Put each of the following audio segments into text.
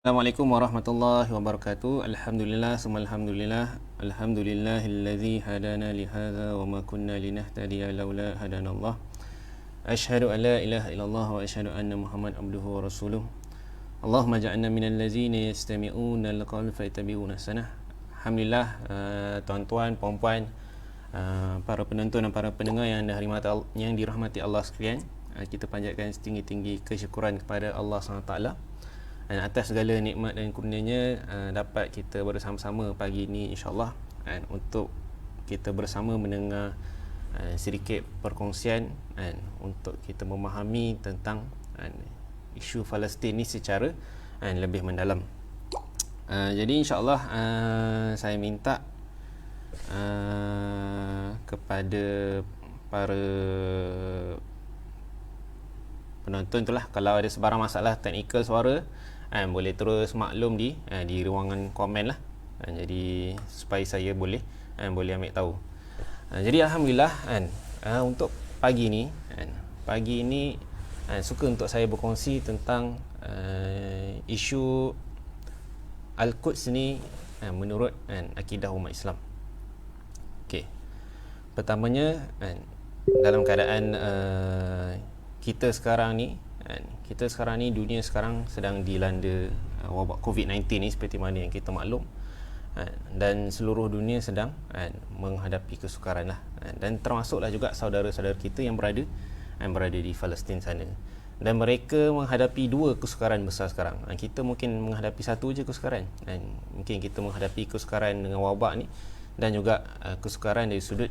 Assalamualaikum warahmatullahi wabarakatuh. Alhamdulillah, summa alhamdulillah. Alhamdulillahillazi hadana li hadza wa ma kunna linahtadiya laula hadanallah. Asyhadu an la ilaha illallah wa asyhadu anna Muhammad abduhu wa rasuluh. Allahumma ja'alna minal ladzina yastami'una al-qawl fayattabi'una ahsanah. Alhamdulillah, tuan-tuan, puan-puan, para penonton dan para pendengar yang dirahmati Allah sekalian, kita panjatkan setinggi-tinggi kesyukuran kepada Allah SWT dan atas segala nikmat dan kurnianya dapat kita bersama-sama pagi ini insyaAllah untuk kita bersama mendengar sedikit perkongsian untuk kita memahami tentang isu Palestin ni secara lebih mendalam. Jadi insyaAllah saya minta kepada para penonton itulah, kalau ada sebarang masalah teknikal suara boleh terus maklum di ruangan komen lah. Jadi supaya saya boleh ambil tahu. Jadi alhamdulillah untuk pagi ini suka untuk saya berkongsi tentang isu Al-Quds ni menurut akidah umat Islam. Okey. Pertamanya dalam keadaan kita sekarang ni dunia sekarang sedang dilanda wabak COVID-19 ni seperti mana yang kita maklum, dan seluruh dunia sedang menghadapi kesukaran lah, dan termasuklah juga saudara-saudara kita yang berada di Palestin sana, dan mereka menghadapi dua kesukaran besar sekarang. Kita mungkin menghadapi satu je kesukaran, mungkin kita menghadapi kesukaran dengan wabak ni, dan juga kesukaran dari sudut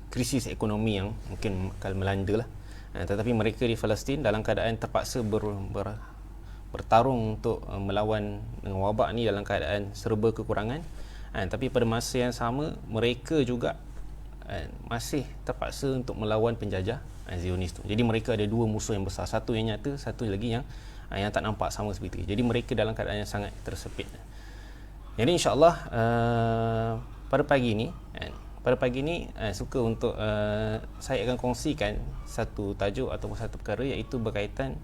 krisis ekonomi yang mungkin akan melanda lah. Tetapi mereka di Palestin dalam keadaan terpaksa bertarung untuk melawan dengan wabak ni dalam keadaan serba kekurangan. Tapi pada masa yang sama mereka juga masih terpaksa untuk melawan penjajah Zionis tu. Jadi mereka ada dua musuh yang besar, satu yang nyata, satu lagi yang tak nampak sama seperti itu. Jadi mereka dalam keadaan yang sangat tersepit. Jadi insyaAllah pada pagi ni suka untuk saya akan kongsikan satu tajuk ataupun satu perkara, iaitu berkaitan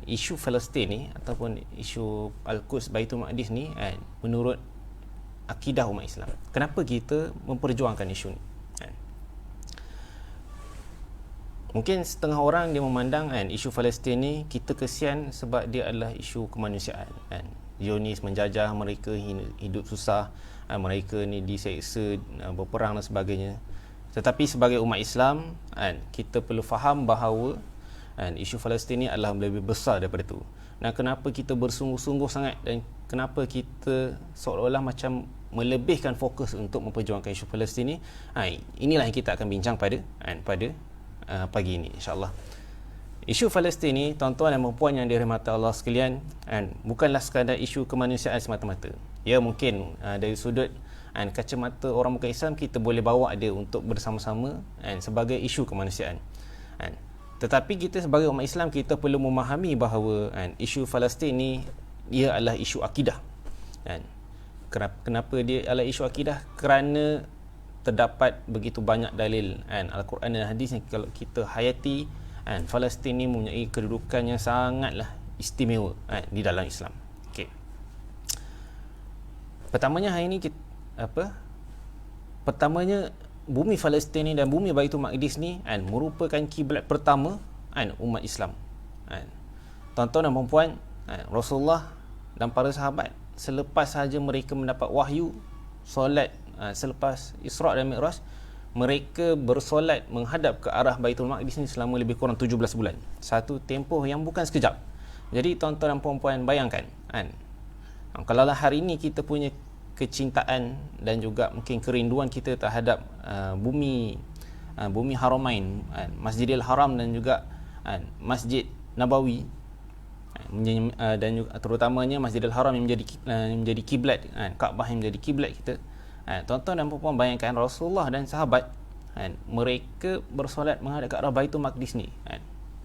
isu Palestin ni ataupun isu Al-Quds Baitul Maqdis ni menurut akidah umat Islam. Kenapa kita memperjuangkan isu ni? Mungkin setengah orang dia memandang isu Palestin ni kita kesian sebab dia adalah isu kemanusiaan. Zionis menjajah mereka, hidup susah, mereka ni diseksa, berperang dan sebagainya. Tetapi sebagai umat Islam kita perlu faham bahawa isu Palestin ni adalah lebih besar daripada itu. Dan kenapa kita bersungguh-sungguh sangat, dan kenapa kita seolah-olah macam melebihkan fokus untuk memperjuangkan isu Palestin ni, inilah yang kita akan bincang pada pagi ini insyaAllah. Isu Palestin ni, tuan-tuan dan puan yang dirahmati Allah sekalian, bukanlah sekadar isu kemanusiaan semata-mata. Ya, mungkin dari sudut kacamata orang bukan Islam kita boleh bawa dia untuk bersama-sama sebagai isu kemanusiaan. Tetapi kita sebagai umat Islam kita perlu memahami bahawa isu Palestin ni ia adalah isu akidah. Kenapa dia adalah isu akidah? Kerana terdapat begitu banyak dalil Al-Quran dan hadis yang kalau kita hayati, Palestin ni mempunyai kedudukan yang sangatlah istimewa di dalam Islam. Okey. Pertamanya hari ni pertamanya bumi Palestin ni dan bumi Baitul Maqdis ni merupakan kiblat pertama umat Islam. Tuan-tuan dan puan, Rasulullah dan para sahabat selepas sahaja mereka mendapat wahyu solat selepas Isra' dan Mi'raj, mereka bersolat menghadap ke arah Baitul Maqdis ni selama lebih kurang 17 bulan. Satu tempoh yang bukan sekejap. Jadi tuan-tuan dan puan-puan bayangkan, kalau hari ini kita punya kecintaan dan juga mungkin kerinduan kita terhadap bumi Haramain, Masjidil Haram dan juga Masjid Nabawi, dan juga terutamanya Masjidil Haram yang menjadi kiblat, Kaabah yang menjadi kiblat kita. Tuan-tuan dan puan-puan bayangkan Rasulullah dan sahabat mereka bersolat menghadap ke arah Baitul Maqdis ni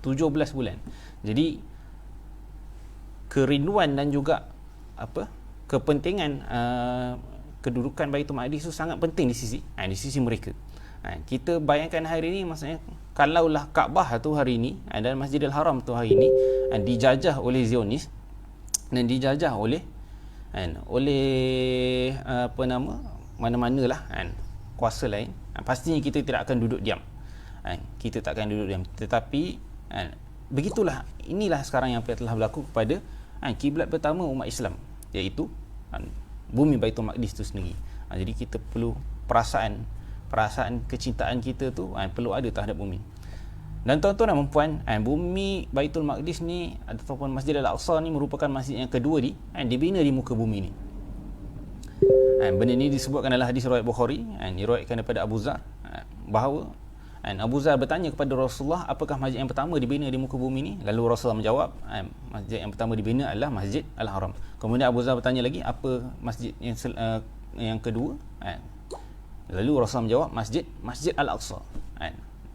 17 bulan. Jadi kerinduan dan juga kepentingan kedudukan Baitul Maqdis itu sangat penting di sisi mereka. Kita bayangkan hari ini, maksudnya kalaulah Kaabah tu hari ini dan Masjidil Haram tu hari ini dijajah oleh Zionis, dan dijajah oleh mana-mana lah kuasa lain, pastinya kita tidak akan duduk diam. Kita tak akan duduk diam. Tetapi begitulah, inilah sekarang yang telah berlaku kepada kiblat pertama umat Islam, iaitu bumi Baitul Maqdis itu sendiri. Jadi kita perlu perasaan kecintaan kita tu perlu ada terhadap bumi. Dan tuan-tuan dan puan, bumi Baitul Maqdis ni ataupun Masjid Al-Aqsa ni merupakan masjid yang kedua dibina di muka bumi ni. Benda ni disebutkan dalam hadis riwayat Bukhari, diriwayatkan daripada Abu Zar, bahawa Abu Zar bertanya kepada Rasulullah, apakah masjid yang pertama dibina di muka bumi ni? Lalu Rasulullah menjawab, masjid yang pertama dibina adalah Masjid Al-Haram. Kemudian Abu Zar bertanya lagi, apa masjid yang kedua? Lalu Rasulullah menjawab, Masjid Al-Aqsa.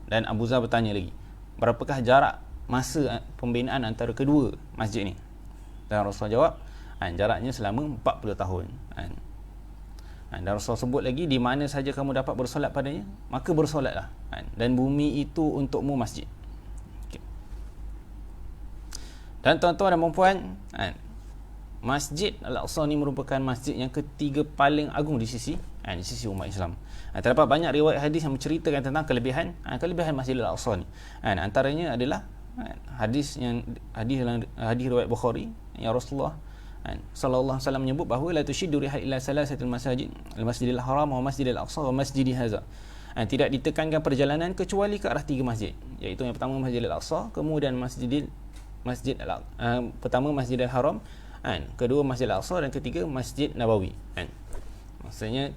Dan Abu Zar bertanya lagi, berapakah jarak masa pembinaan antara kedua masjid ni? Dan Rasulullah jawab, jaraknya selama 40 tahun. Dan Rasulullah sebut lagi, di mana saja kamu dapat bersolat padanya, maka bersolatlah. Dan bumi itu untukmu masjid. Okay. Dan tuan-tuan dan puan, Masjid Al-Aqsa ni merupakan masjid yang ketiga paling agung di sisi umat Islam. Terdapat banyak riwayat hadis yang menceritakan tentang kelebihan Masjid Al-Aqsa ni. Antaranya adalah hadis riwayat Bukhari yang Rasulullah sallallahu alaihi wasallam menyebut bahawa la tushiddu rihal ila salasatil masajid, al-Masjidil Haram wa Masjidil Aqsa wa Masjidi hadza. Tidak ditekankan perjalanan kecuali ke arah tiga masjid, iaitu yang pertama Masjidil Aqsa, kemudian pertama Masjidil Haram, kedua Masjidil Aqsa, dan ketiga Masjid Nabawi. Maksudnya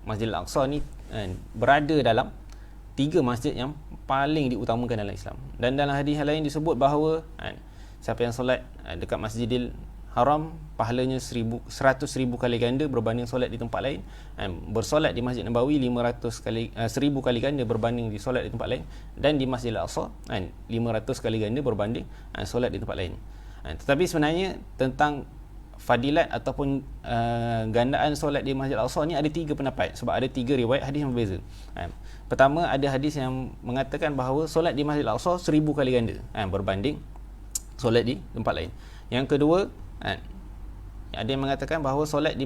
Masjidil Aqsa ni berada dalam tiga masjid yang paling diutamakan dalam Islam. Dan dalam hadis lain disebut bahawa siapa yang solat dekat Masjidil Haram, pahalanya 100,000 kali ganda berbanding solat di tempat lain. Bersolat di Masjid Nabawi 1,000 kali ganda berbanding di solat di tempat lain. Dan di Masjid Al-Aqsa 500 kali ganda berbanding solat di tempat lain. Tetapi sebenarnya tentang fadilat ataupun gandaan solat di Masjid Al-Aqsa ni ada tiga pendapat, sebab ada tiga riwayat hadis yang berbeza. Pertama, ada hadis yang mengatakan bahawa solat di Masjid Al-Aqsa 1,000 kali ganda berbanding solat di tempat lain. Yang kedua, ada yang mengatakan bahawa solat di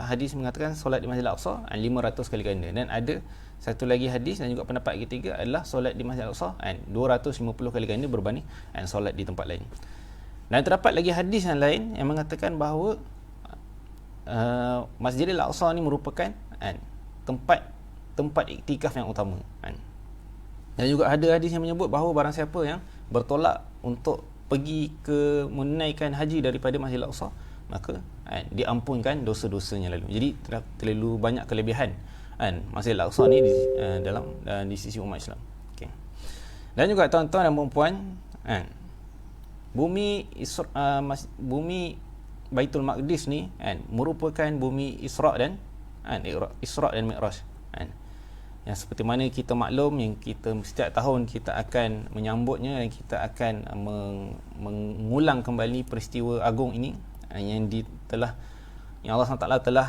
hadis mengatakan solat di Masjid Al-Aqsa 500 kali ganda. Dan ada satu lagi hadis dan juga pendapat ketiga adalah solat di Masjid Al-Aqsa 250 kali ganda berbanding solat di tempat lain. Dan terdapat lagi hadis yang lain yang mengatakan bahawa Masjidil Aqsa ni merupakan tempat iktikaf yang utama. Dan juga ada hadis yang menyebut bahawa barang siapa yang bertolak untuk pergi ke menunaikan haji daripada Masjidil Aqsa, maka diampunkan dosa-dosanya lalu. Jadi terlalu banyak kelebihan Masjidil Aqsa ni di sisi umat Islam. Okay. Dan juga tuan-tuan dan puan, bumi Baitul Maqdis ni merupakan bumi Isra' dan Mi'raj. Yang seperti mana kita maklum, yang kita setiap tahun kita akan menyambutnya dan kita akan mengulang kembali peristiwa agung ini yang Allah SWT telah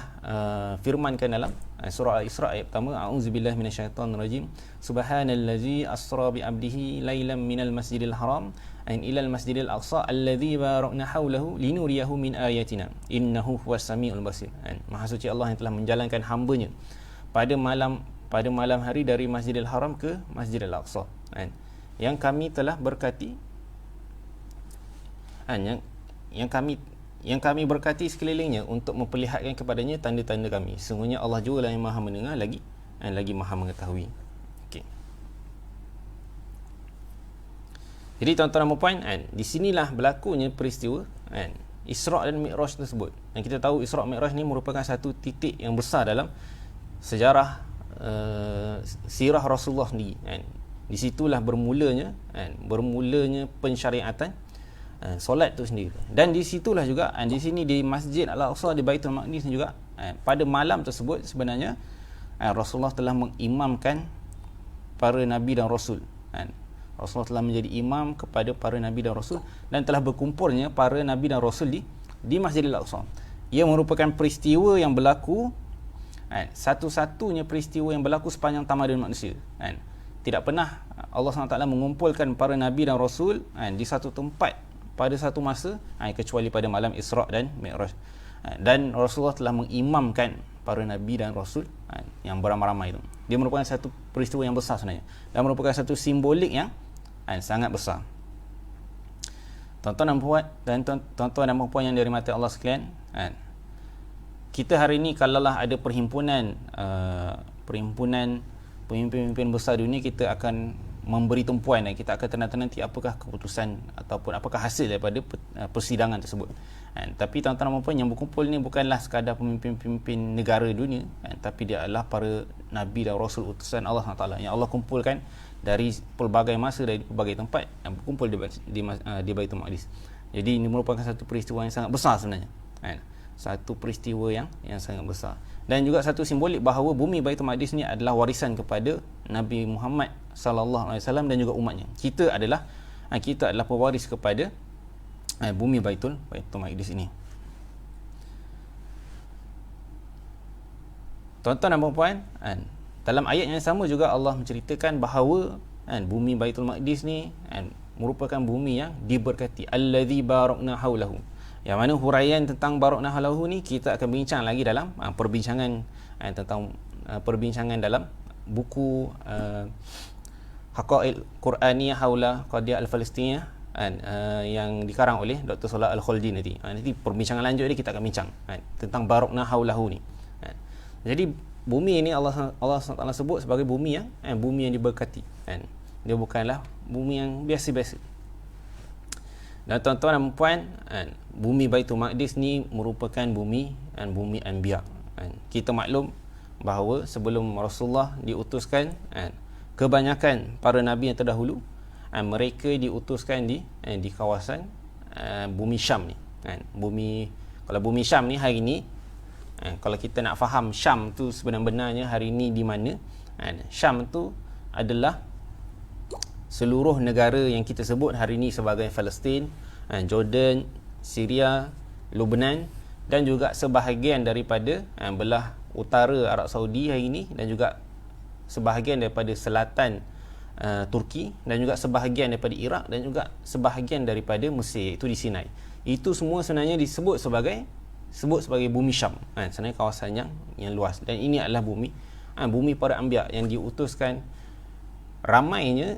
firmankan dalam surah Al-Isra' ayat pertama, a'udzubillahi minasyaitonirrajim, subhanallazi asra bi 'abdihi lailan minal masjidil haram ilal masjidil aqsa allazi barakna haulahu linuriyahu min ayatina innahu huwas samiul basir. Maha suci Allah yang telah menjalankan hamba-Nya pada malam hari dari Masjidil Haram ke Masjidil Aqsa, yang kami telah berkati, yang kami berkati sekelilingnya untuk memperlihatkan kepadanya tanda-tanda kami. Sesungguhnya Allah juga yang Maha mendengar lagi Maha mengetahui. Okay. Jadi tuan-tuan dan puan, di sinilah berlakunya peristiwa Isra' dan Mi'raj tersebut. Dan kita tahu Isra' Mi'raj ni merupakan satu titik yang besar dalam sejarah sirah Rasulullah sendiri. Di situlah bermulanya pensyariatan solat tu sendiri. Dan di situlah juga di sini di Masjid Al-Aqsa di Baitul Maqdis juga pada malam tersebut sebenarnya Rasulullah telah mengimamkan para nabi dan rasul. Rasulullah telah menjadi imam kepada para nabi dan rasul dan telah berkumpulnya para nabi dan rasul di Masjidil Aqsa. Ia merupakan peristiwa yang berlaku, satu-satunya peristiwa yang berlaku sepanjang tamadun manusia. Tidak pernah Allah SWT mengumpulkan para nabi dan rasul di satu tempat pada satu masa kecuali pada malam Isra' dan Mi'raj. Dan Rasulullah telah mengimamkan para nabi dan rasul yang beramai-ramai itu. Dia merupakan satu peristiwa yang besar sebenarnya dan merupakan satu simbolik yang sangat besar. Tuan-tuan dan puan yang dirahmati Allah sekalian, kita hari ini kalaulah ada perhimpunan pemimpin besar dunia, kita akan memberi tumpuan dan kita akan tanda-tanda nanti apakah keputusan ataupun apakah hasil daripada persidangan tersebut. Tapi tuan-tuan dan puan yang berkumpul ni bukanlah sekadar pemimpin-pemimpin negara dunia, tapi dia adalah para nabi dan rasul utusan Allah SWT yang Allah kumpulkan dari pelbagai masa, dari pelbagai tempat yang berkumpul di Baitul Maqdis. Jadi ini merupakan satu peristiwa yang sangat besar sebenarnya. Satu peristiwa yang sangat besar dan juga satu simbolik bahawa bumi Baitul Maqdis ni adalah warisan kepada Nabi Muhammad sallallahu alaihi wasallam dan juga umatnya. Kita adalah pewaris kepada bumi Baitul Maqdis ini. Tuan-tuan dan puan-puan, dalam ayat yang sama juga Allah menceritakan bahawa bumi Baitul Maqdis ni merupakan bumi yang diberkati, allazi barakna haulahu. Yang mana huraian tentang barakna haulahu ni kita akan bincang lagi dalam perbincangan perbincangan dalam buku Haqaiq Quraniyah haula Qadiyah Al-Palestiniyah yang dikarang oleh Dr. Salah Al-Khaldi nanti. Nanti perbincangan lanjut ni kita akan bincang tentang barakna haulahu ni. Jadi bumi ini Allah SWT sebut sebagai bumi yang diberkati. Dia bukanlah bumi yang biasa-biasa. Dan tuan-tuan dan puan, bumi Baitul Maqdis ni merupakan bumi anbiya. Kita maklum bahawa sebelum Rasulullah diutuskan, kebanyakan para nabi yang terdahulu mereka diutuskan di kawasan bumi Syam ni. Kalau bumi Syam ni hari ni, kalau kita nak faham Syam tu sebenarnya hari ni di mana, Syam tu adalah seluruh negara yang kita sebut hari ini sebagai Palestin, Jordan, Syria, Lebanon dan juga sebahagian daripada belah utara Arab Saudi hari ini dan juga sebahagian daripada selatan Turki dan juga sebahagian daripada Iraq dan juga sebahagian daripada Mesir, itu di Sinai. Itu semua sebenarnya disebut sebagai bumi Syam. Sebenarnya kawasan yang luas, dan ini adalah bumi para anbiya yang diutuskan. Ramainya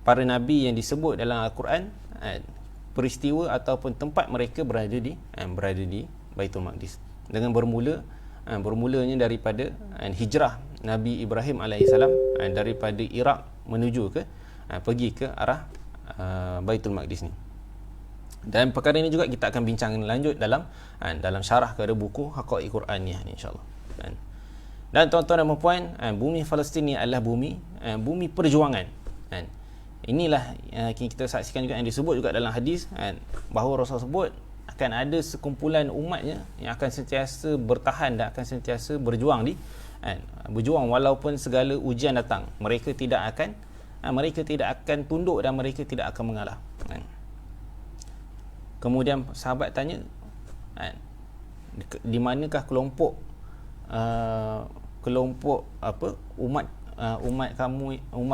para nabi yang disebut dalam Al-Quran, peristiwa ataupun tempat mereka berada di Baitul Maqdis. Dengan bermulanya daripada hijrah Nabi Ibrahim alaihissalam daripada Iraq menuju pergi ke arah Baitul Maqdis ni. Dan perkara ini juga kita akan bincang lanjut dalam syarah kepada buku Haqaiq Quraniyah ni, insya-Allah. Dan tuan-tuan dan puan, bumi Palestin ni adalah bumi perjuangan. Inilah yang kita saksikan juga yang disebut juga dalam hadis, bahawa Rasul sebut akan ada sekumpulan umatnya yang akan sentiasa bertahan dan akan sentiasa berjuang berjuang walaupun segala ujian datang. Mereka tidak akan tunduk dan mereka tidak akan mengalah. Kemudian sahabat tanya, di manakah kelompok umat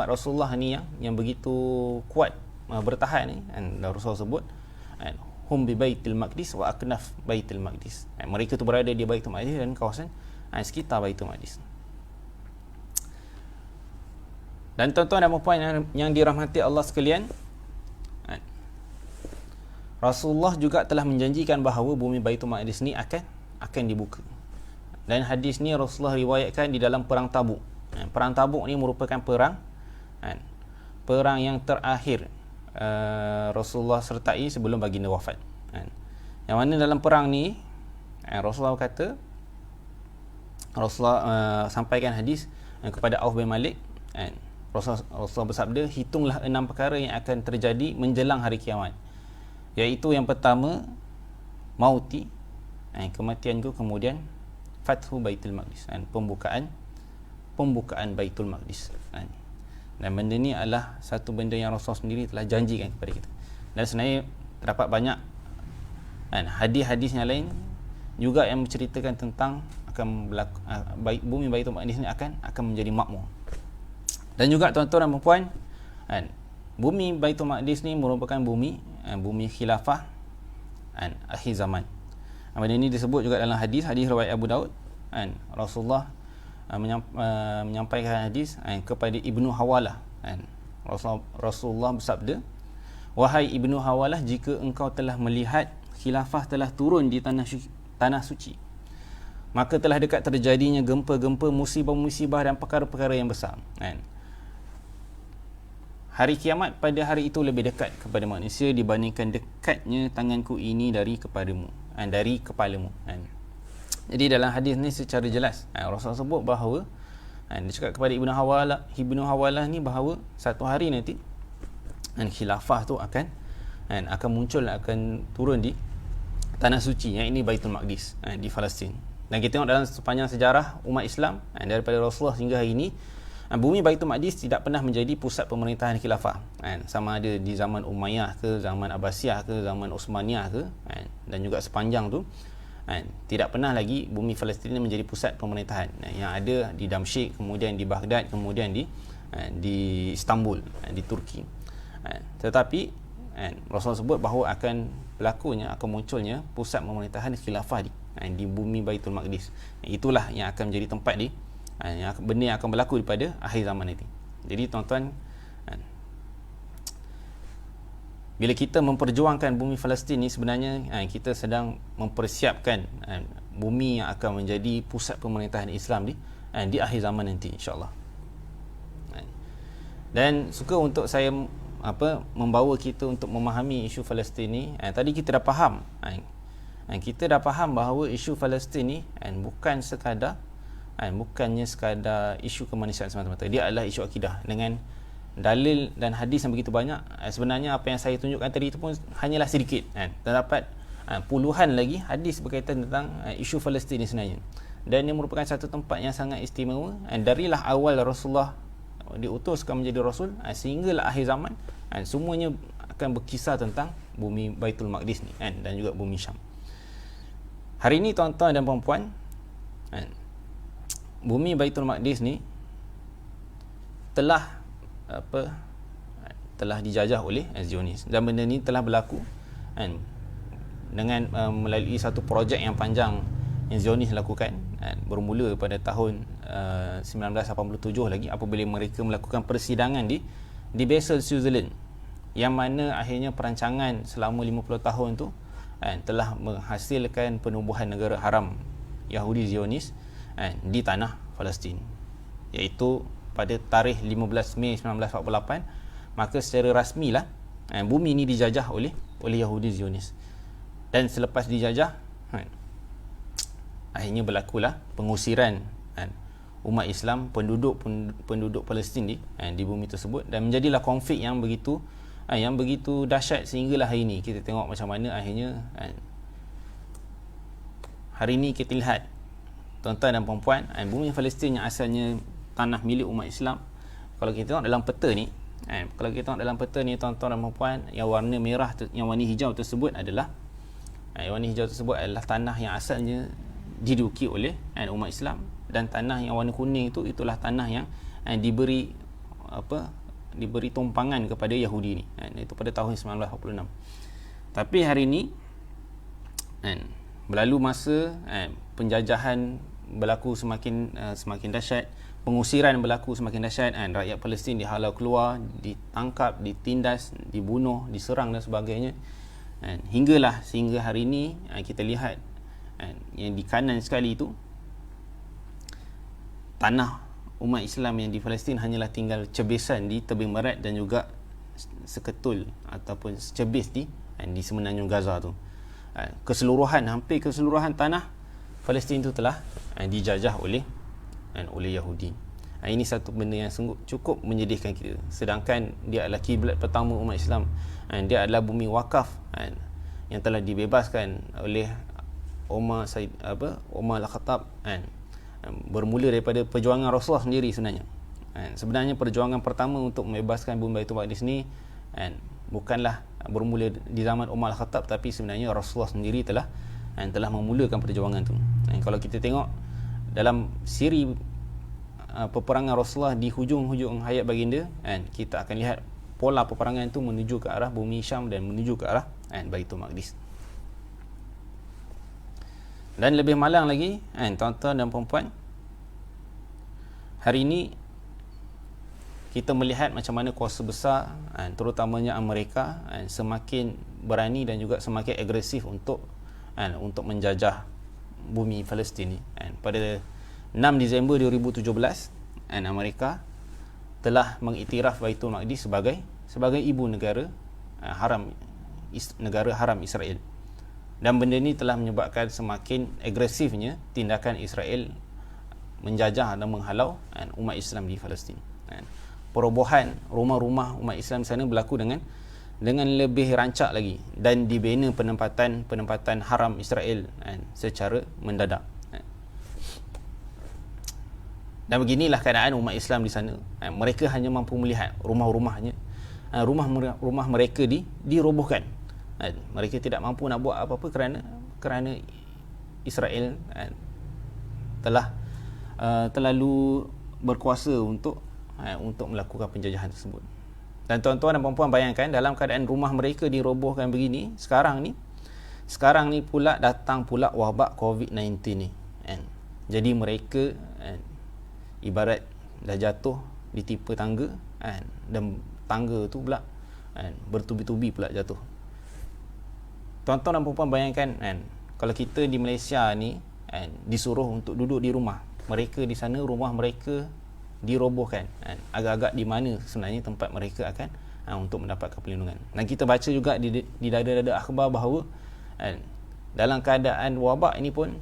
Rasulullah ni yang begitu kuat bertahan ni? Dan Rasul sebut, hum bi Baitul Maqdis wa aknaf Baitul Maqdis. Mereka tu berada di Baitul Maqdis dan kawasan sekitar Baitul Maqdis. Dan tuan-tuan dan puan yang dirahmati Allah sekalian, Rasulullah juga telah menjanjikan bahawa bumi Baitul Maqdis ni akan dibuka. Dan hadis ni Rasulullah riwayatkan di dalam perang Tabuk. Perang Tabuk ni merupakan perang yang terakhir Rasulullah sertai sebelum baginda wafat. Yang mana dalam perang ni Rasulullah sampaikan hadis kepada Auf bin Malik. Rasulullah bersabda, hitunglah 6 perkara yang akan terjadi menjelang hari kiamat. Iaitu yang pertama, mauti, kematianku, kemudian Fathu Baitul Maqdis, pembukaan Baitul Maqdis. Dan benda ni adalah satu benda yang Rasulullah sendiri telah janjikan kepada kita. Dan sebenarnya terdapat banyak hadis-hadis yang lain juga yang menceritakan tentang bumi Baitul Maqdis ni akan menjadi makmur. Dan juga tuan-tuan dan puan, bumi Baitul Maqdis ni merupakan bumi bumi khilafah akhir zaman. Benda ini disebut juga dalam hadis riwayat Abu Daud, Rasulullah menyampaikan hadis kepada Ibnu Hawalah. Rasulullah bersabda, wahai Ibnu Hawalah, jika engkau telah melihat khilafah telah turun di tanah suci, maka telah dekat terjadinya gempa-gempa, musibah-musibah dan perkara-perkara yang besar. Hari kiamat pada hari itu lebih dekat kepada manusia dibandingkan dekatnya tanganku ini dari kepadamu, dari kepalamu. Jadi dalam hadis ni secara jelas Rasulullah sebut bahawa dia cakap kepada Ibnu Hawalah ni bahawa satu hari nanti khilafah tu akan muncul, akan turun di tanah suci, yang ini Baitul Maqdis di Palestin. Dan kita tengok dalam sepanjang sejarah umat Islam daripada Rasulullah hingga hari ini, bumi Baitul Maqdis tidak pernah menjadi pusat pemerintahan khilafah, sama ada di zaman Umayyah ke, zaman Abbasiyah ke, zaman Utsmaniyah ke, dan juga sepanjang tu tidak pernah lagi bumi Palestin menjadi pusat pemerintahan. Yang ada di Damsyik, kemudian di Baghdad, kemudian di Istanbul, di Turki. Tetapi Rasulullah sebut bahawa akan munculnya pusat pemerintahan khilafah di bumi Baitul Maqdis. Itulah yang akan menjadi tempat benda yang akan berlaku pada akhir zaman nanti. Jadi tuan-tuan, bila kita memperjuangkan bumi Palestin ni, sebenarnya kita sedang mempersiapkan bumi yang akan menjadi pusat pemerintahan Islam di akhir zaman nanti, insya-Allah. Dan suka untuk saya membawa kita untuk memahami isu Palestin ni. Tadi kita dah faham, bahawa isu Palestin ni bukannya sekadar isu kemanusiaan semata-mata. Dia adalah isu akidah dengan dalil dan hadis yang begitu banyak. Sebenarnya apa yang saya tunjukkan tadi itu pun hanyalah sedikit. Terdapat puluhan lagi hadis berkaitan tentang isu Palestin ni sebenarnya. Dan ini merupakan satu tempat yang sangat istimewa. Darilah awal Rasulullah diutuskan menjadi Rasul sehinggalah akhir zaman, semuanya akan berkisar tentang bumi Baitul Maqdis ni, dan juga bumi Syam. Hari ini tuan-tuan dan puan-puan, bumi Baitul Maqdis ni telah dijajah oleh Zionis, dan benda ni telah berlaku dengan melalui satu projek yang panjang yang Zionis lakukan, bermula pada tahun 1987 lagi, apabila mereka melakukan persidangan di Basel, Switzerland, yang mana akhirnya perancangan selama 50 tahun tu telah menghasilkan penubuhan negara haram Yahudi Zionis di tanah Palestin, iaitu pada tarikh 15 Mei 1948. Maka secara rasmilah bumi ini dijajah oleh Yahudi Zionis, dan selepas dijajah akhirnya berlakulah pengusiran umat Islam, penduduk Palestin di bumi tersebut, dan menjadilah konflik yang begitu dahsyat sehinggalah hari ini. Kita tengok macam mana akhirnya hari ini kita lihat, tuan-tuan dan puan-puan, bumi Palestin yang asalnya tanah milik umat Islam, kalau kita tengok dalam peta ni, tuan-tuan dan puan-puan, yang warna merah, yang warna hijau tersebut adalah tanah yang asalnya diduduki oleh umat Islam, dan tanah yang warna kuning itulah tanah yang diberi tumpangan kepada Yahudi ni, itu pada tahun 1946. Tapi hari ini berlalu masa, penjajahan berlaku semakin dahsyat, pengusiran berlaku semakin dahsyat, rakyat Palestin dihalau keluar, ditangkap, ditindas, dibunuh, diserang dan sebagainya, sehingga hari ini kita lihat yang di kanan sekali itu, tanah umat Islam yang di Palestin hanyalah tinggal cebisan di tebing barat dan juga seketul ataupun secebis di semenanjung Gaza tu. Hampir keseluruhan tanah Palestin itu telah dijajah oleh Yahudi. Ini satu benda yang cukup menyedihkan kita. Sedangkan dia adalah kiblat pertama umat Islam. Dia adalah bumi wakaf yang telah dibebaskan oleh Umar Al-Khattab, bermula daripada perjuangan Rasulullah sendiri sebenarnya. Sebenarnya perjuangan pertama untuk membebaskan bumi Baitul Maqdis ni bukanlah bermula di zaman Umar Al-Khattab, tapi sebenarnya Rasulullah sendiri telah memulakan perjuangan tu. Kalau kita tengok dalam siri peperangan Rasulullah di hujung-hujung hayat baginda, kita akan lihat pola peperangan itu menuju ke arah bumi Syam dan menuju ke arah Baitul Maqdis. Dan lebih malang lagi, tuan-tuan dan puan-puan, hari ini kita melihat macam mana kuasa besar, terutamanya Amerika, semakin berani dan juga semakin agresif untuk menjajah bumi Palestin ni. Pada 6 Disember 2017, Amerika telah mengiktiraf Baitul Maqdis sebagai ibu negara haram Israel. Dan benda ini telah menyebabkan semakin agresifnya tindakan Israel menjajah dan menghalau umat Islam di Palestin. Perobohan rumah-rumah umat Islam di sana berlaku dengan lebih rancak lagi, dan dibina penempatan haram Israel secara mendadak. Dan beginilah keadaan umat Islam di sana. Mereka hanya mampu melihat rumah-rumahnya, rumah mereka dirobohkan. Mereka tidak mampu nak buat apa-apa kerana Israel telah terlalu berkuasa untuk melakukan penjajahan tersebut. Dan tuan-tuan dan puan-puan bayangkan, dalam keadaan rumah mereka dirobohkan begini, sekarang ni pula datang pula wabak COVID-19 ni. Jadi mereka ibarat dah jatuh ditimpa tangga, dan tangga tu pula bertubi-tubi pula jatuh. Tuan-tuan dan puan-puan bayangkan, kalau kita di Malaysia ni disuruh untuk duduk di rumah, mereka di sana rumah mereka dirobohkan, agak-agak di mana sebenarnya tempat mereka akan untuk mendapatkan perlindungan. Dan kita baca juga di dada-dada akhbar bahawa dalam keadaan wabak ini pun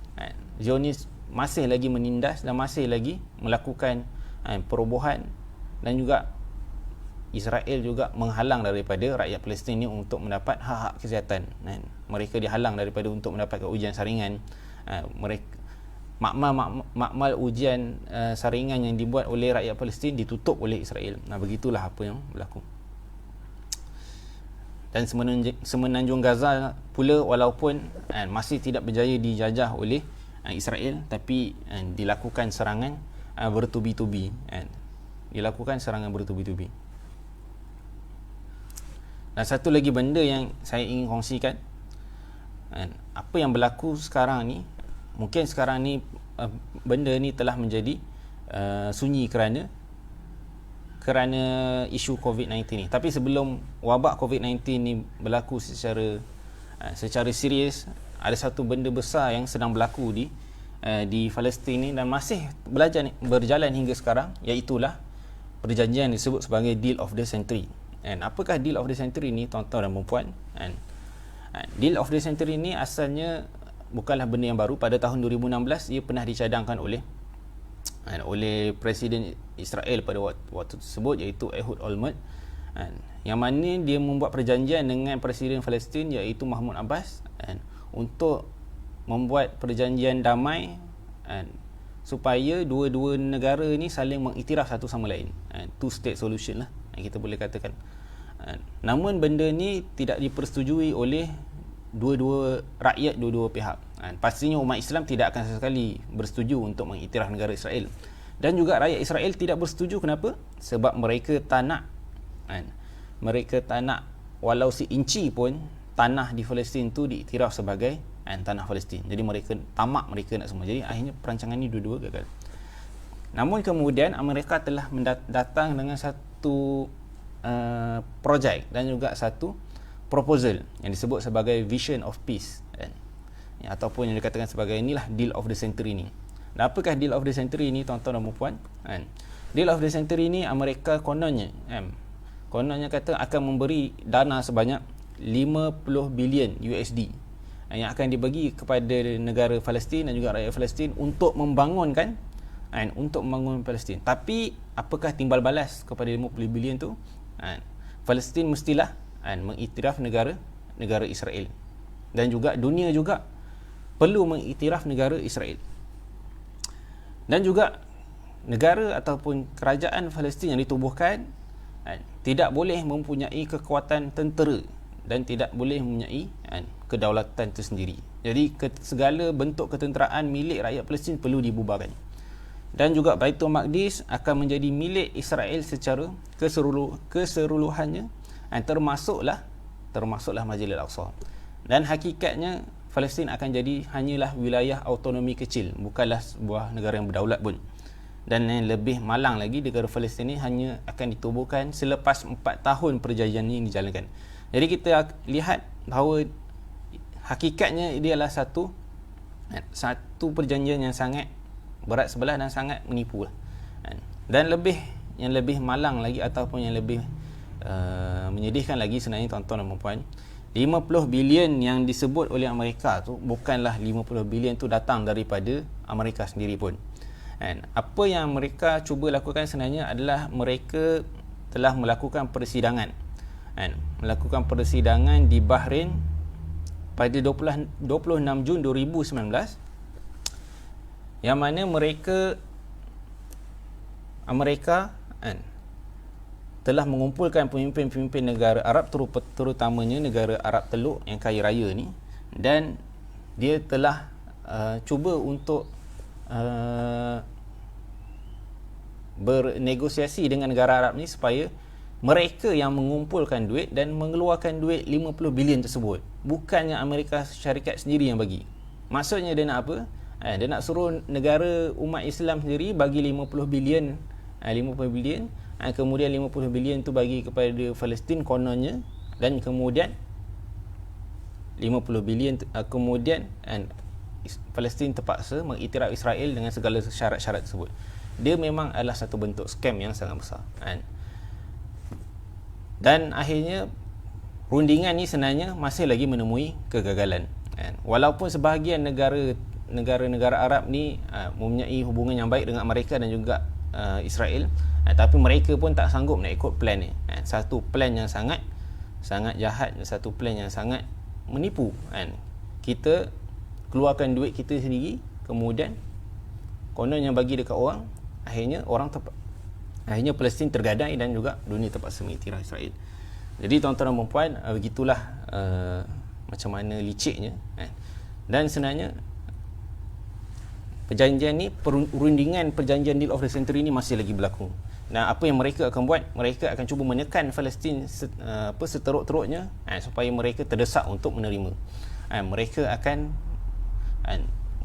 Zionis masih lagi menindas dan masih lagi melakukan perobohan, dan juga Israel juga menghalang daripada rakyat Palestin ini untuk mendapat hak-hak kesihatan. Mereka dihalang daripada untuk mendapatkan ujian saringan. Makmal ujian saringan yang dibuat oleh rakyat Palestin ditutup oleh Israel. Begitulah apa yang berlaku. Dan semenanjung Gaza pula, walaupun masih tidak berjaya dijajah oleh Israel, tapi dilakukan serangan bertubi-tubi. Dan satu lagi benda yang saya ingin kongsikan, apa yang berlaku sekarang ni, mungkin sekarang ni benda ni telah menjadi sunyi kerana isu COVID-19 ni. Tapi sebelum wabak COVID-19 ni berlaku secara serius, ada satu benda besar yang sedang berlaku di Palestin ni dan masih berjalan hingga sekarang, iaitulah perjanjian disebut sebagai Deal of the Century. Apakah Deal of the Century ni, tuan-tuan dan puan-puan? Deal of the Century ni asalnya bukanlah benda yang baru. Pada tahun 2016 ia pernah dicadangkan oleh Presiden Israel pada waktu tersebut, iaitu Ehud Olmert, yang mana dia membuat perjanjian dengan Presiden Palestin iaitu Mahmud Abbas untuk membuat perjanjian damai supaya dua-dua negara ni saling mengiktiraf satu sama lain. Two state solution lah kita boleh katakan. Namun benda ni tidak dipersetujui oleh dua-dua rakyat, dua-dua pihak. Pastinya umat Islam tidak akan sesekali bersetuju untuk mengiktiraf negara Israel, dan juga rakyat Israel tidak bersetuju. Kenapa? Sebab mereka tak nak walau seinci pun tanah di Palestin tu diiktiraf sebagai tanah Palestin. Jadi mereka tamak, mereka nak semua. Jadi akhirnya perancangan ni dua-dua gagal. Namun kemudian Amerika telah datang dengan satu projek dan juga satu proposal yang disebut sebagai Vision of Peace, ataupun yang dikatakan sebagai inilah Deal of the Century ni. Dan apakah Deal of the Century ni, tuan-tuan dan puan-puan? Deal of the Century ni, Amerika kononnya kata akan memberi dana sebanyak 50 bilion USD yang akan dibagi kepada negara Palestin dan juga rakyat Palestin untuk membangunkan Palestin. Tapi apakah timbal balas kepada 50 bilion tu? Palestin mestilah mengiktiraf negara Israel, dan juga dunia juga perlu mengiktiraf negara Israel, dan juga negara ataupun kerajaan Palestin yang ditubuhkan tidak boleh mempunyai kekuatan tentera dan tidak boleh mempunyai kedaulatan tersendiri. Jadi segala bentuk ketenteraan milik rakyat Palestin perlu dibubarkan. dan juga Baitul Maqdis akan menjadi milik Israel secara keseluruhannya, termasuklah Masjidil Aqsa. Dan hakikatnya Palestin akan jadi hanyalah wilayah autonomi kecil, bukanlah sebuah negara yang berdaulat pun. Dan yang lebih malang lagi, negara Palestin ini hanya akan ditubuhkan selepas 4 tahun perjanjian ini dijalankan. Jadi kita lihat bahawa hakikatnya dia adalah satu perjanjian yang sangat berat sebelah dan sangat menipu lah. Dan yang lebih malang lagi ataupun yang lebih menyedihkan lagi sebenarnya tuan-tuan dan puan, 50 bilion yang disebut oleh Amerika tu bukanlah 50 bilion tu datang daripada Amerika sendiri pun. Apa yang mereka cuba lakukan sebenarnya adalah mereka telah melakukan persidangan. Melakukan persidangan di Bahrain pada 26 Jun 2019, yang mana Amerika telah mengumpulkan pemimpin-pemimpin negara Arab, terutamanya negara Arab Teluk yang kaya raya ni, dan dia telah cuba untuk bernegosiasi dengan negara Arab ni supaya mereka yang mengumpulkan duit dan mengeluarkan duit 50 bilion tersebut, bukannya Amerika Syarikat sendiri yang bagi. Maksudnya dia nak apa? Dia nak suruh negara umat Islam sendiri bagi 50 bilion, kemudian 50 bilion tu bagi kepada Palestin kononnya, dan kemudian 50 bilion kemudian Palestin terpaksa mengiktiraf Israel dengan segala syarat-syarat tersebut. Dia memang adalah satu bentuk scam yang sangat besar. Dan akhirnya rundingan ni sebenarnya masih lagi menemui kegagalan. Walaupun sebahagian negara-negara Arab ni mempunyai hubungan yang baik dengan Amerika dan juga Israel, tapi mereka pun tak sanggup nak ikut plan ni. Satu plan yang sangat jahat, satu plan yang sangat menipu. Kita keluarkan duit kita sendiri, kemudian konon yang bagi dekat orang, akhirnya Palestin tergadai dan juga dunia terpaksa mengiktiraf Israel. Jadi tuan-tuan dan puan, begitulah macam mana liciknya. Dan sebenarnya perjanjian ni, perundingan perjanjian Deal of the Century ni masih lagi berlaku. Nah, apa yang mereka akan buat, mereka akan cuba menekan Palestin seteruk-teruknya supaya mereka terdesak untuk menerima. Mereka akan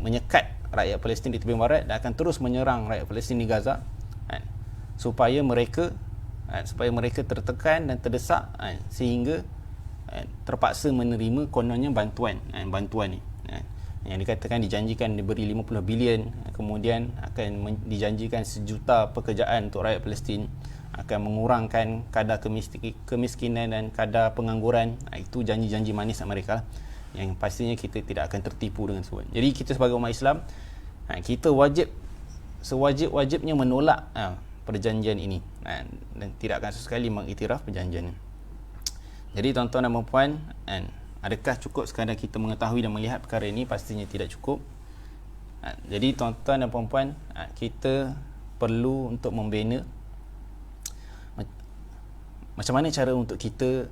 menyekat rakyat Palestin di tepi barat dan akan terus menyerang rakyat Palestin di Gaza, supaya mereka tertekan dan terdesak, sehingga terpaksa menerima kononnya bantuan ni. Yang dikatakan dijanjikan diberi 50 bilion, kemudian akan dijanjikan 1 juta pekerjaan untuk rakyat Palestin, akan mengurangkan kadar kemiskinan dan kadar pengangguran. Itu janji-janji manis mereka lah, yang pastinya kita tidak akan tertipu dengan tersebut. Jadi kita sebagai umat Islam, kita sewajib-wajibnya menolak perjanjian ini, dan tidak akan sesekali mengiktiraf perjanjian ini. Jadi tuan-tuan dan puan, adakah cukup sekadar kita mengetahui dan melihat perkara ini? Pastinya tidak cukup. Jadi tuan-tuan dan puan-puan, kita perlu untuk membina macam mana cara untuk kita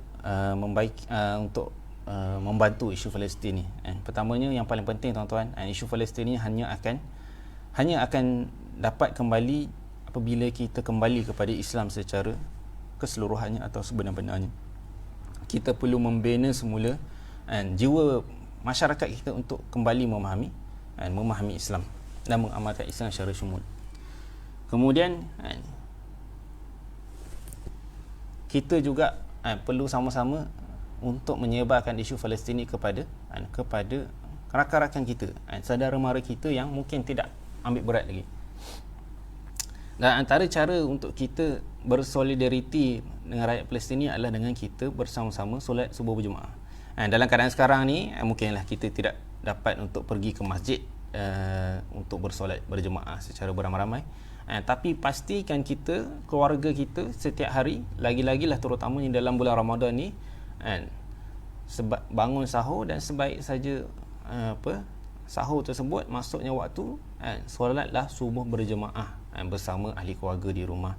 membantu isu Palestin ni. Pertamanya, yang paling penting tuan-tuan, isu Palestin ni hanya akan dapat kembali apabila kita kembali kepada Islam secara keseluruhannya atau sebenar-benarnya. Kita perlu membina semula jiwa masyarakat kita untuk kembali memahami Islam dan mengamalkan Islam secara syumul. Kemudian kita juga perlu sama-sama untuk menyebarkan isu Palestin ini kepada rakan-rakan kita, saudara mara kita yang mungkin tidak ambil berat lagi. Dan antara cara untuk kita bersolidariti dengan rakyat Palestin ini adalah dengan kita bersama-sama solat subuh berjemaah. Dalam keadaan sekarang ni, mungkinlah kita tidak dapat untuk pergi ke masjid untuk bersolat berjemaah secara beramai-ramai. Tapi pastikan kita, keluarga kita setiap hari, lagi-lagilah terutamanya dalam bulan Ramadan ni, bangun sahur, dan sebaik saja sahur tersebut masuknya waktu, solatlah subuh berjemaah bersama ahli keluarga di rumah.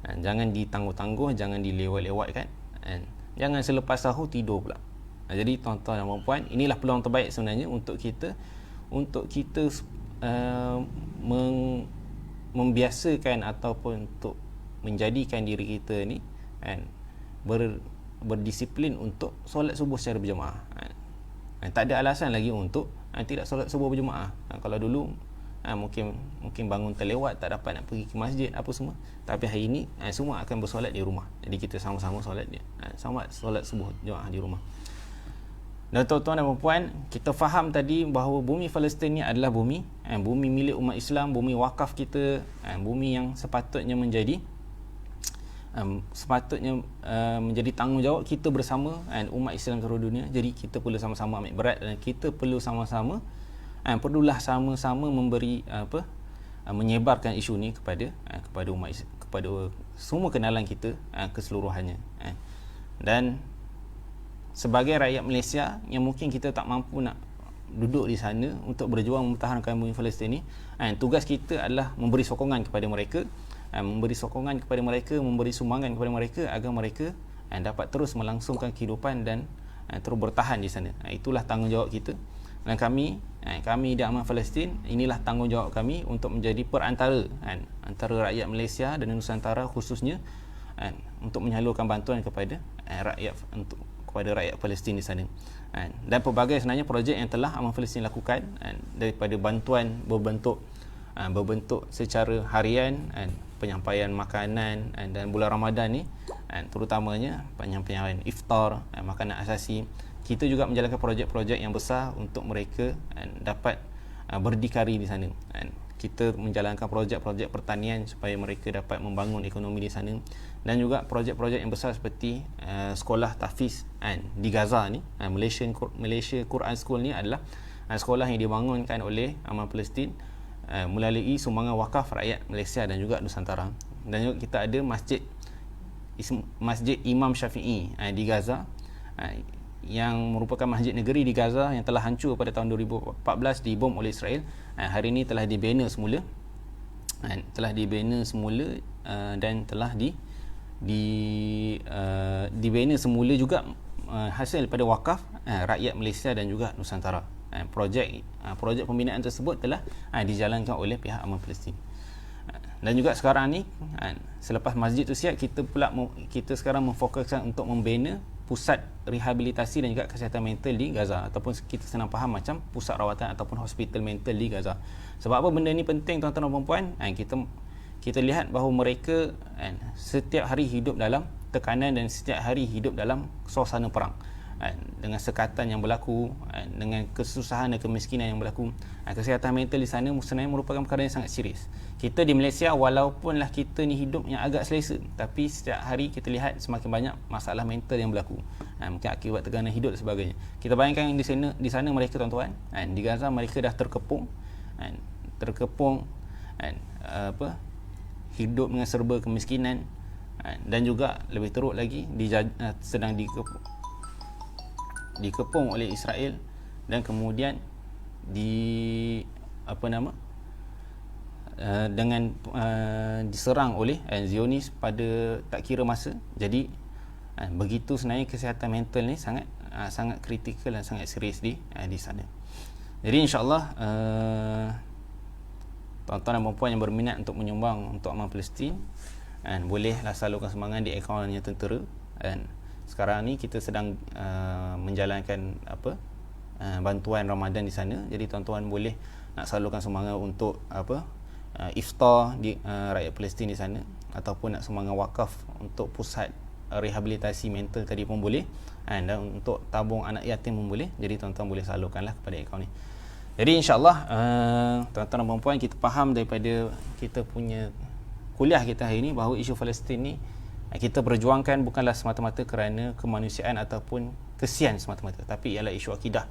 Jangan ditangguh-tangguh, jangan dilewat-lewatkan, jangan selepas sahur tidur pula. Jadi tuan-tuan dan puan, inilah peluang terbaik sebenarnya untuk kita membiasakan ataupun untuk menjadikan diri kita ni kan berdisiplin untuk solat subuh secara berjemaah. Tak ada alasan lagi untuk tidak solat subuh berjemaah. Kalau dulu mungkin bangun terlewat, tak dapat nak pergi ke masjid apa semua, tapi hari ini semua akan bersolat di rumah. Jadi kita sama-sama solat dia, sama solat subuh jemaah di rumah. Dan tuan-tuan dan puan, kita faham tadi bahawa bumi Palestin ni adalah bumi milik umat Islam, bumi wakaf kita, bumi yang sepatutnya menjadi menjadi tanggungjawab kita bersama umat Islam seluruh dunia. Jadi kita perlu sama-sama ambil berat dan kita perlu sama-sama perlulah sama-sama memberi menyebarkan isu ni kepada umat Islam, kepada semua kenalan kita keseluruhannya. Dan sebagai rakyat Malaysia yang mungkin kita tak mampu nak duduk di sana untuk berjuang mempertahankan bumi Palestin ni, tugas kita adalah memberi sokongan kepada mereka, memberi sumbangan kepada mereka agar mereka dapat terus melangsungkan kehidupan dan terus bertahan di sana. Itulah tanggungjawab kita. Dan kami di Aman Palestin, inilah tanggungjawab kami untuk menjadi perantara antara rakyat Malaysia dan Nusantara khususnya untuk menyalurkan bantuan kepada rakyat Palestin di sana. Dan pelbagai sebenarnya projek yang telah Aman Palestin lakukan, daripada bantuan berbentuk secara harian, penyampaian makanan, dan bulan Ramadan ni terutamanya penyampaian iftar, makanan asasi. Kita juga menjalankan projek-projek yang besar untuk mereka dapat berdikari di sana. Kita menjalankan projek-projek pertanian supaya mereka dapat membangun ekonomi di sana, dan juga projek-projek yang besar seperti sekolah tahfiz di Gaza ni. Malaysia Quran School ni adalah sekolah yang dibangunkan oleh Aman Palestin melalui sumbangan wakaf rakyat Malaysia dan juga Nusantara. Dan juga kita ada Masjid Imam Syafi'i di Gaza, yang merupakan masjid negeri di Gaza yang telah hancur pada tahun 2014 dibom oleh Israel. Hari ini telah dibina semula, dan telah dibina semula juga hasil pada wakaf rakyat Malaysia dan juga Nusantara. Projek pembinaan tersebut telah dijalankan oleh pihak Aman Palestin. Dan juga sekarang ni, selepas masjid tu siap, kita sekarang memfokuskan untuk membina pusat rehabilitasi dan juga kesihatan mental di Gaza, ataupun kita senang faham macam pusat rawatan ataupun hospital mental di Gaza. Sebab apa benda ni penting, tuan-tuan dan puan? Kita lihat bahawa mereka setiap hari hidup dalam tekanan dan setiap hari hidup dalam suasana perang, dengan sekatan yang berlaku, dengan kesusahan dan kemiskinan yang berlaku. Kesihatan mental di sana sebenarnya merupakan perkara yang sangat serius. Kita di Malaysia, walaupunlah kita ni hidup yang agak selesa, tapi setiap hari kita lihat semakin banyak masalah mental yang berlaku, mungkin akibat tekanan hidup dan sebagainya. Kita bayangkan di sana mereka, tuan-tuan, di Gaza mereka dah terkepung, hidup dengan serba kemiskinan, dan juga lebih teruk lagi sedang dikepung oleh Israel, dan kemudian diserang oleh Zionis pada tak kira masa. Jadi begitu sebenarnya kesihatan mental ni sangat kritikal dan sangat serius di sana. Jadi insya-Allah tuan-tuan dan puan yang berminat untuk menyumbang untuk Aman Palestin, bolehlah salurkan sumbangan di akaunnya tentera. Dan sekarang ni kita sedang menjalankan bantuan Ramadan di sana. Jadi tuan-tuan boleh nak salurkan sumbangan untuk iftar di rakyat Palestin di sana, ataupun nak sumbangan wakaf untuk pusat rehabilitasi mental tadi pun boleh, dan untuk tabung anak yatim pun boleh. Jadi tuan-tuan boleh salurkanlah kepada akaun ni. Jadi insya-Allah tuan-tuan dan puan, kita faham daripada kita punya kuliah kita hari ini bahawa isu Palestin ni kita berjuangkan bukanlah semata-mata kerana kemanusiaan ataupun kesian semata-mata, tapi ialah isu akidah,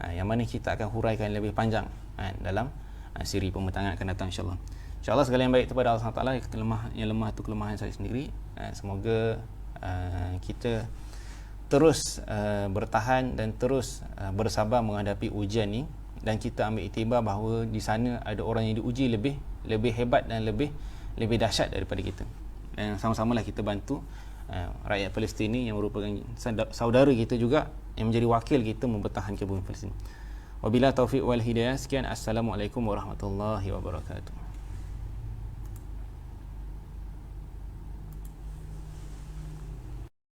yang mana kita akan huraikan lebih panjang dalam siri pembentangan akan datang, insya-Allah. Insya-Allah segala yang baik kepada Allah SWT, yang lemah itu kelemahan saya sendiri. Semoga kita terus bertahan dan terus bersabar menghadapi ujian ni, dan kita ambil iktibar bahawa di sana ada orang yang diuji lebih hebat dan lebih dahsyat daripada kita. Dan sama-samalah kita bantu rakyat Palestin ni yang merupakan saudara kita juga, yang menjadi wakil kita mempertahankan bumi Palestin. Wabillahi taufiq wal hidayah. Sekian, assalamualaikum warahmatullahi wabarakatuh.